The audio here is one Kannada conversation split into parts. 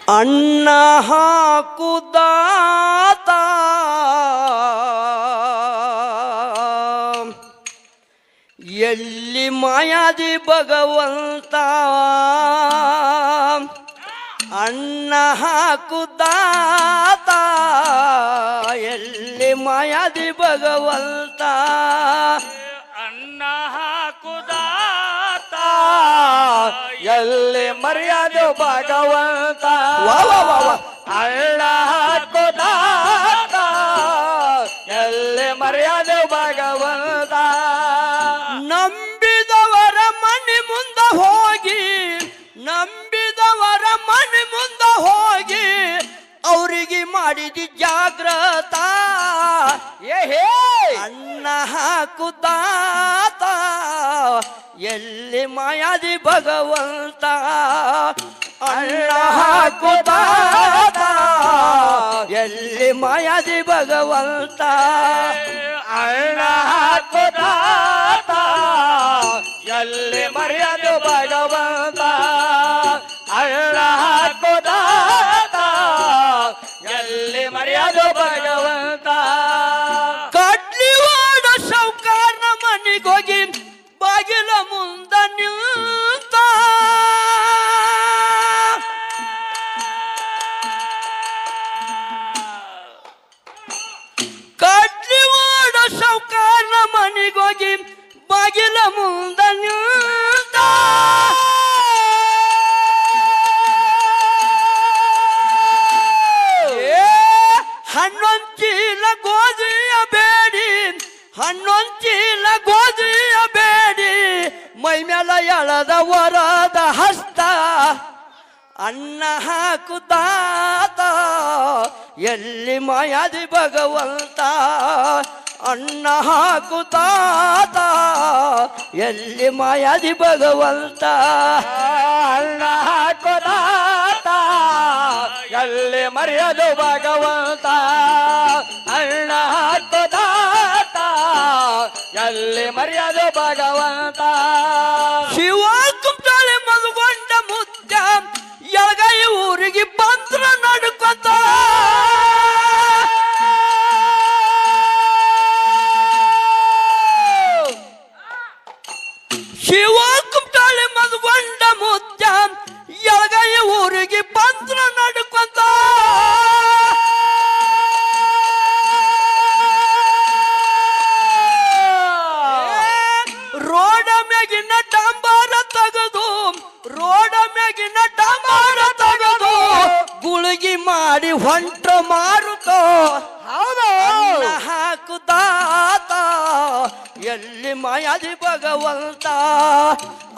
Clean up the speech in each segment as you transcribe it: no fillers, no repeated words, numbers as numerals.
ಅನ್ನ ಹಾಕುದಾತ ಎಲ್ಲಿ ಮಾಯಾದಿ ಭಗವಂತ ಅನ್ನ ಹಾಕುದಾತ ಎಲ್ಲಿ ಮಾಯಾದಿ ಭಗವಂತ ಅನ್ನ ಹಾಕುದಾತ ಎಲ್ಲಿ ಮರ್ಯಾದೆ ಭಗವಂತ ಅಳ್ಳ ಹಾಕುದಾತ ಎಲ್ಲಿ ಮರ್ಯಾದೆ ಭಗವಂತ ನಂಬಿದವರ ಮನೆ ಮುಂದ ಹೋಗಿ ನಂಬಿದವರ ಮನೆ ಮುಂದ ಹೋಗಿ ಅವರಿಗೆ ಮಾಡಿದ ಜಾಗ್ರತ ಏಹೇ ಅನ್ನ ಹಾಕುದಾತ ಎಲ್ಲಿ ಮಾಯಾದಿ ಭಗವಂತ ಅನ್ನ ಹಾಕುದಾತ ಎಲ್ಲಿ ಮಾಯಾದಿ ಭಗವಂತ ಅಳ್ಳ ಹಾಕುದಾತ ಎಲ್ಲಿ ಮರ್ಯಾದೆ ಭಗವಂತ ಅಳ್ಳ ಹಾಕುದಾತ ಎಲ್ಲಿ ಮರ್ಯಾದೆ ಭಗವಂತ ಕಡ್ಲಿವಾಡ ಸೌಕಾರ್ನ ಮನೆಗೋಗಿ ಬಾಗಿಲ ಮುಂದ ನಿಂತ ಕಡ್ಲಿವಾಡ ಸೌಕಾರ್ನ ಮನೆಗೋಗಿ ಬಾಗಿಲ ಮುಂದ ನಿಂತ ಹನ್ನೊಂದು ಚೀಲ ಗೋಧಿಯ ಬೇಡಿ ಹನ್ನೊಂದು ಚೀಲ ಗೋಧಿಯ ಬೇಡಿ ಮೈ ಮೇಲೆ ಎಳದ ವರದ ಹಸ್ತ ಅನ್ನ ಹಾಕುದಾತ ಎಲ್ಲಿ ಮಾಯಾದಿ ಭಗವಂತ ಅನ್ನ ಹಾಕುದಾತ ಎಲ್ಲಿ ಮಾಯಾದಿ ಭಗವಂತ ಅಳ್ಳ ಹಾಕುದಾತ ಎಲ್ಲಿ ಮರ್ಯಾದೆ ಭಗವಂತ ಅಳ್ಳ ಹಾಕುದಾತ ಎಲ್ಲಿ ಮರ್ಯಾದೆ ಭಗವಂತ ಶಿವ ಕುಂಟಾಳೆ ಮದುಗೊಂಡ ಮುದ್ದ ಎಳಗೈ ಊರಿಗೆ ಬಂದ್ರ ನಡ್ಕೊತ ಶಿವ ಕುಂಟಾಳೆ ಮದುಗೊಂಡ ಮುದ್ದ ಎಳಗೈ ಊರಿಗೆ ಬಂದ್ರ ನಡ್ಕೊತ ರೋಡ ಮ್ಯಾಗಿನ ಡಂಬಾರ ತೆಗೆದು ರೋಡ ಮ್ಯಾಗಿನ ಡಂಬಾರ ತೆಗೆದು ಗುಳಿಗಿ ಮಾಡಿ ಹೊಂಟ್ರ ಮಾರುಕೋ ಅನ್ನ ಹಾಕುದಾತ ಎಲ್ಲಿ ಮಾಯಾದಿ ಭಗವಂತ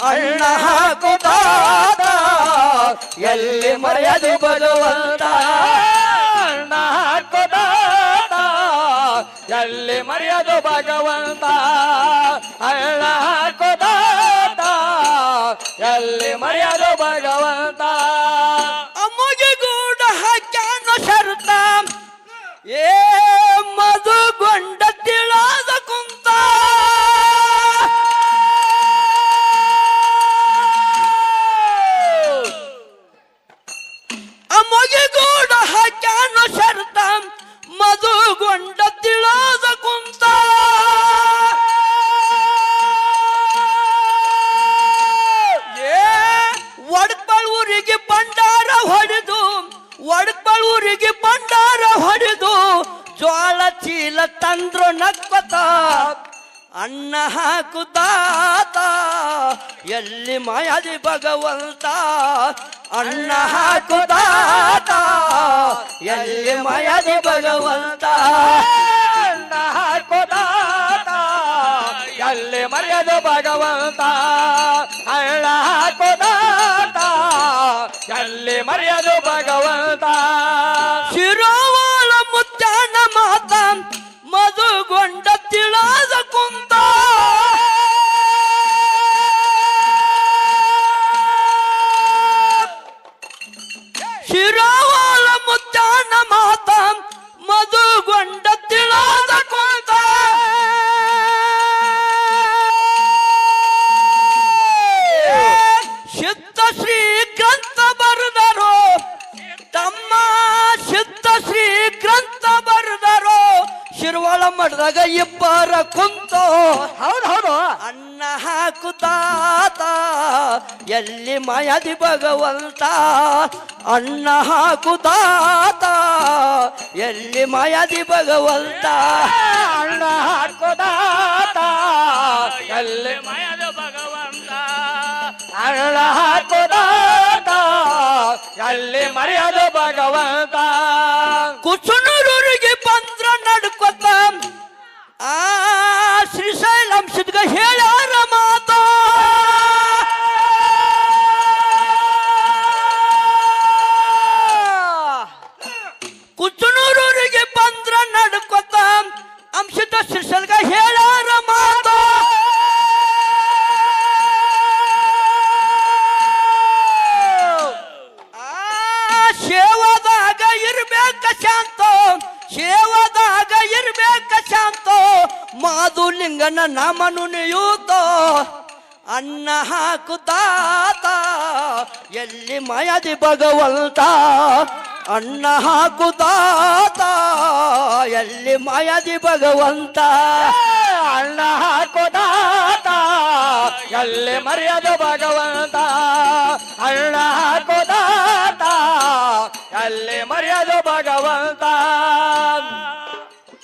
ಅನ್ನ ಹಾಕುದಾತ ಎಲ್ಲಿ ಮಾಯಾದಿ ಭಗವಂತ ಅಳ್ಳ ಹಾಕುದಾತ ಎಲ್ಲಿ ಮರ್ಯಾದೆ ಭಗವಂತ ಅಳ್ಳ ಹಾಕುದಾತ ಎಲ್ಲಿ ಮರ್ಯಾದೆ ಭಗವಂತ ಅಮ್ಮಗೆ ಗೂಡ ಹಾಕ್ಯಾನ ಶರ್ತ ಏ ಮದುಗೊಂಡ ತಿಳಾದ ಕುಂತ ಅಮ್ಮಗೆ ಗೂಡ ಹಾಕ್ಯಾನ ಶರ್ತ ಮದುಗೊಂಡ ತಿಳಾದ ಕುಂತ ಒಡಕ್ಬಳೂರಿಗೆ ಬಂಡಾರ ಹೊಡೆದು ಒಡಕ್ಬಳೂರಿಗೆ ಬಂಡಾರ ಹೊಡೆದು ಜ್ವಾಳ ಚೀಲ ತಂದ್ರು ನಕ್ಕೊತ ಅನ್ನ ಹಾಕುದಾತ ಎಲ್ಲಿ ಮಾಯಾದಿ ಭಗವಂತ ಅನ್ನ ಹಾಕುದಾತ ಎಲ್ಲಿ ಮಾಯಾದಿ ಭಗವಂತ ಅಳ್ಳ ಹಾಕುದಾತ ಎಲ್ಲಿ ಮರ್ಯಾದೆ ಭಗವಂತ ಅಳ್ಳ ಹಾಕುದಾತ ಎಲ್ಲಿ ಮರ್ಯಾದೆ ಭಗವಂತ ಶಿರೋವಾಳ ಮುತ್ಯಾನ ಮಾತ ಮದುಗೊಂಡ ತಿಳಾದ ಕುಂತ ಶಿರೋವಾಳ ಮುತ್ಯಾನ ಮಾತ ಮದುಗೊಂಡ ತಿಳಾದ ಕುಂತ ಸಿದ್ಧ ಶ್ರೀ ಗ್ರಂಥ ಬರೆದರು ಮಠದಾಗ ಇಬ್ಬರ ಕುಂತೋ ಹೌದು ಹೌದು ಅನ್ನ ಹಾಕುತ್ತಾತ ಎಲ್ಲಿ ಮಾಯಾದಿ ಭಗವಂತ ಅನ್ನ ಹಾಕುತ್ತಾತ ಎಲ್ಲಿ ಮಾಯಾದಿ ಭಗವಂತ ಅಣ್ಣ ಹಾಕೋದಾತ ಎಲ್ಲಿ ಮಯದ ಭಗವಂತ ಅಣ್ಣ ಹಾಕೋದಾತ ಎಲ್ಲಿ ಮರ್ಯಾದ ಭಗವಂತ ಕುಚನೂರಿಗೆ ಬಂದ್ರ ನಡ್ಕೊತ ಆ ಶ್ರೀಶೈಲಂ ಸಿದ್ಗ ಹೇಳ್ಯಾರ ಮಾತ ಕುಚನೂರಿಗೆ ಬಂದ್ರ ನಡ್ಕೊತ ಅಂಶದ ಶ್ರೀಶೈಲ್ಗ ಹೇಳ್ಯಾರ ಮಾತ ಸೇವದಾಗ ಇರ್ಬೇಕ ಶಾಂತ ಸೇವದಾಗ ಇರ್ಬೇಕ ಶಾಂತ ಮಾಧುಲಿಂಗನ ನಾಮನು ನುಡಿಯೂತೋ ಅನ್ನ ಹಾಕುತ್ತಾತ ಎಲ್ಲಿ ಮಾಯಾದಿ ಭಗವಂತ ಅನ್ನ ಹಾಕುತ್ತಾತ ಎಲ್ಲಿ ಮಾಯಾದಿ ಭಗವಂತ ಅಣ್ಣ ಹಾಕೋದಾತ ಎಲ್ಲಿ ಮರ್ಯಾದ ಭಗವಂತ ಅಣ್ಣ ಹಾಕೋದಾತ ಎಲ್ಲಿ ಮರ್ಯಾದ ಭಗವಂತ